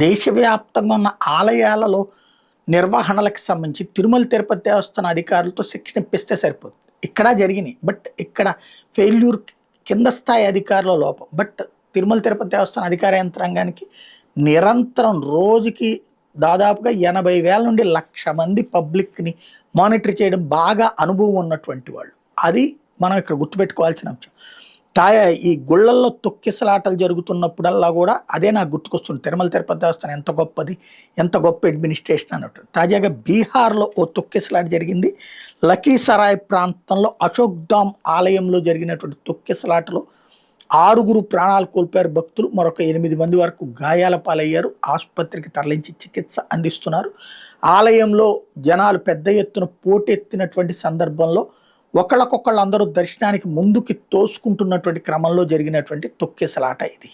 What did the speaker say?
దేశవ్యాప్తంగా ఉన్న ఆలయాలలో నిర్వహణలకు సంబంధించి తిరుమల తిరుపతి దేవస్థాన అధికారులతో శిక్షణ ఇప్పిస్తే సరిపోతుంది. ఇక్కడ జరిగినాయి. బట్ ఇక్కడ ఫెయిల్యూర్ కింద స్థాయి అధికారుల లోపం. బట్ తిరుమల తిరుపతి దేవస్థాన అధికార యంత్రాంగానికి నిరంతరం రోజుకి దాదాపుగా 80,000 నుండి 1,00,000 మంది పబ్లిక్ని మానిటర్ చేయడం బాగా అనుభవం ఉన్నటువంటి వాళ్ళు. అది మనం ఇక్కడ గుర్తుపెట్టుకోవాల్సిన అంశం. ఈ గుళ్ళల్లో తొక్కిసలాటలు జరుగుతున్నప్పుడల్లా కూడా అదే నాకు గుర్తుకొస్తుంది. తిరుమల తిరుపతి దేవస్థానం ఎంత గొప్పది, ఎంత గొప్ప అడ్మినిస్ట్రేషన్ అన్నట్టు. తాజాగా బీహార్లో ఓ తొక్కిసలాట జరిగింది. లఖీసరాయ్ ప్రాంతంలో అశోక్ ధామ్ ఆలయంలో జరిగినటువంటి తొక్కిసలాటలో 6 ప్రాణాలు కోల్పోయారు భక్తులు. మరొక 8 మంది వరకు గాయాల పాలయ్యారు. ఆసుపత్రికి తరలించి చికిత్స అందిస్తున్నారు. ఆలయంలో జనాలు పెద్ద ఎత్తున పోటెత్తినటువంటి సందర్భంలో ఒకళ్ళకొకళ్ళు అందరూ దర్శనానికి ముందుకి తోసుకుంటున్నటువంటి క్రమంలో జరిగినటువంటి తొక్కిసలాట ఇది.